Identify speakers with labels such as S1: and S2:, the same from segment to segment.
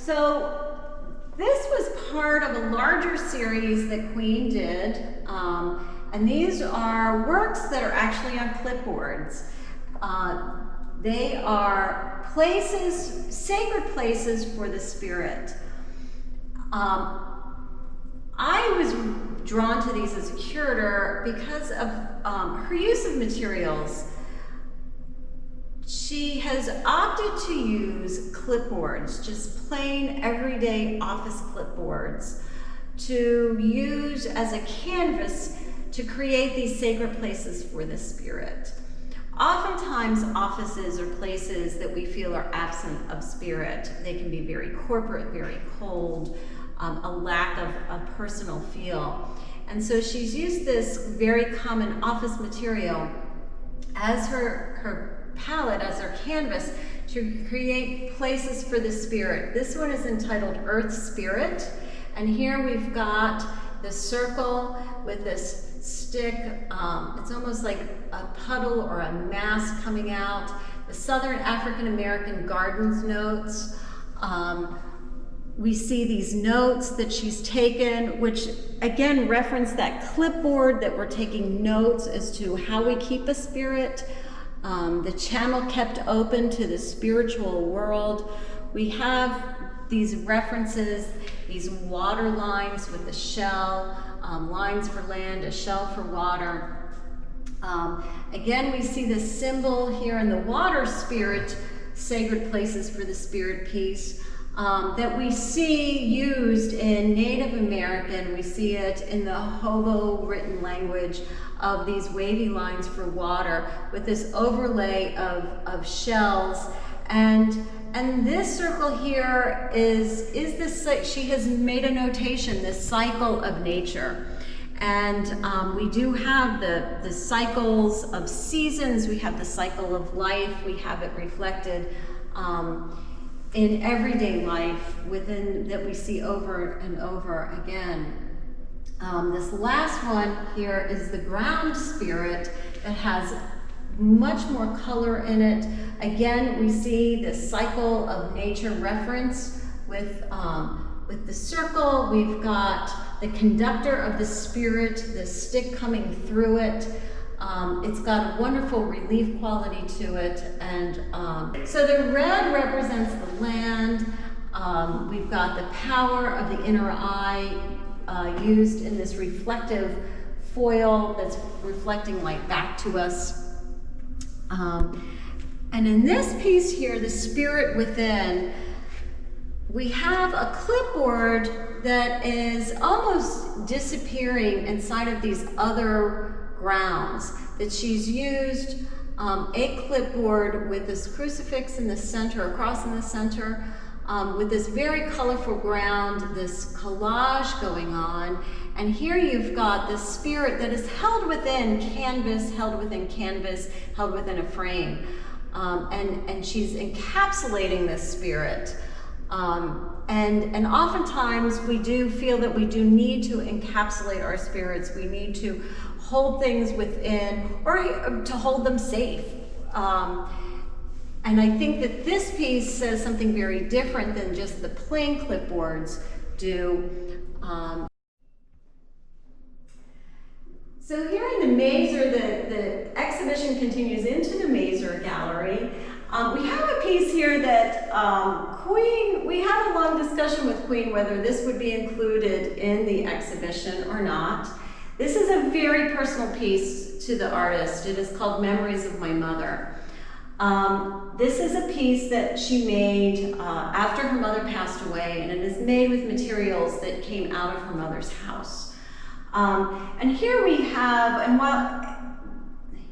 S1: So this was part of a larger series that Queen did, and these are works that are actually on clipboards. They are places, sacred places for the spirit. I was drawn to these as a curator because of her use of materials. She has opted to use clipboards, just plain everyday office clipboards, to use as a canvas to create these sacred places for the spirit. Oftentimes, offices are places that we feel are absent of spirit. They can be very corporate, very cold, a lack of a personal feel. And so she's used this very common office material as her palette, as her canvas, to create places for the spirit. This one is entitled Earth Spirit, and here we've got the circle with this stick. It's almost like a puddle or a mass coming out. The Southern African American Gardens notes. We see these notes that she's taken, which again reference that clipboard that we're taking notes as to how we keep a spirit. The channel kept open to the spiritual world. We have these references, these water lines with the shell, lines for land, a shell for water. Again, we see the symbol here in the water spirit, sacred places for the spirit piece, that we see used in Native American. We see it in the Hobo written language of these wavy lines for water with this overlay of shells. And this circle here is this, she has made a notation, this cycle of nature. And we do have the cycles of seasons, we have the cycle of life, we have it reflected in everyday life that we see over and over again. This last one here is the ground spirit that has much more color in it. Again, we see the cycle of nature reference with the circle. We've got the conductor of the spirit, the stick coming through it. It's got a wonderful relief quality to it. And so the red represents the land. We've got the power of the inner eye used in this reflective foil that's reflecting light back to us. And in this piece here, the spirit within, we have a clipboard that is almost disappearing inside of these other grounds, that she's used a clipboard with this crucifix in the center, a cross in the center, with this very colorful ground, this collage going on. And here you've got the spirit that is held within canvas, held within a frame. And she's encapsulating this spirit. And oftentimes we do feel that we do need to encapsulate our spirits. We need to hold things within, or to hold them safe. And I think that this piece says something very different than just the plain clipboards do. So here in the Mazer, the exhibition continues into the Mazer Gallery. We have a piece here that Queen, we had a long discussion with Queen whether this would be included in the exhibition or not. This is a very personal piece to the artist. It is called Memories of My Mother. This is a piece that she made after her mother passed away, and it is made with materials that came out of her mother's house. And here we have,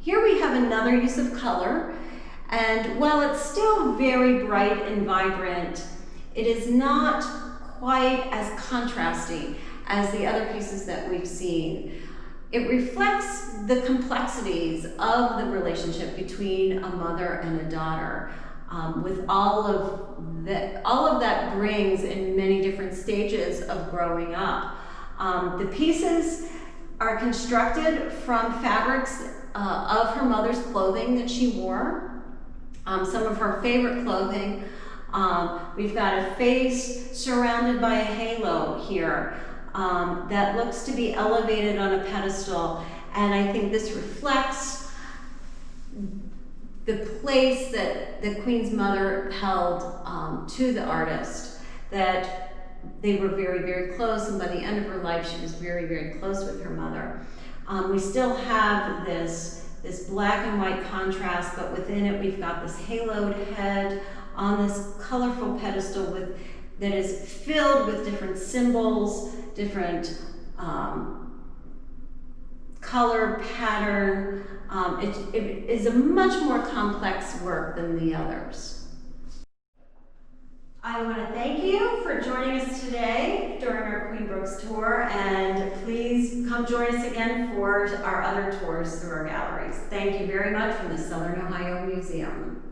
S1: here we have another use of color, and while it's still very bright and vibrant, it is not quite as contrasty as the other pieces that we've seen. It reflects the complexities of the relationship between a mother and a daughter, with all of that brings in many different stages of growing up. The pieces are constructed from fabrics of her mother's clothing that she wore, some of her favorite clothing. We've got a face surrounded by a halo here that looks to be elevated on a pedestal, and I think this reflects the place that the Queen's mother held to the artist, that they were very, very close, and by the end of her life she was very, very close with her mother. We still have this black and white contrast, but within it we've got this haloed head on this colorful pedestal that is filled with different symbols, different color pattern. It is a much more complex work than the others. I want to thank you for joining us today during our Queen Brooks tour, and please come join us again for our other tours through our galleries. Thank you very much from the Southern Ohio Museum.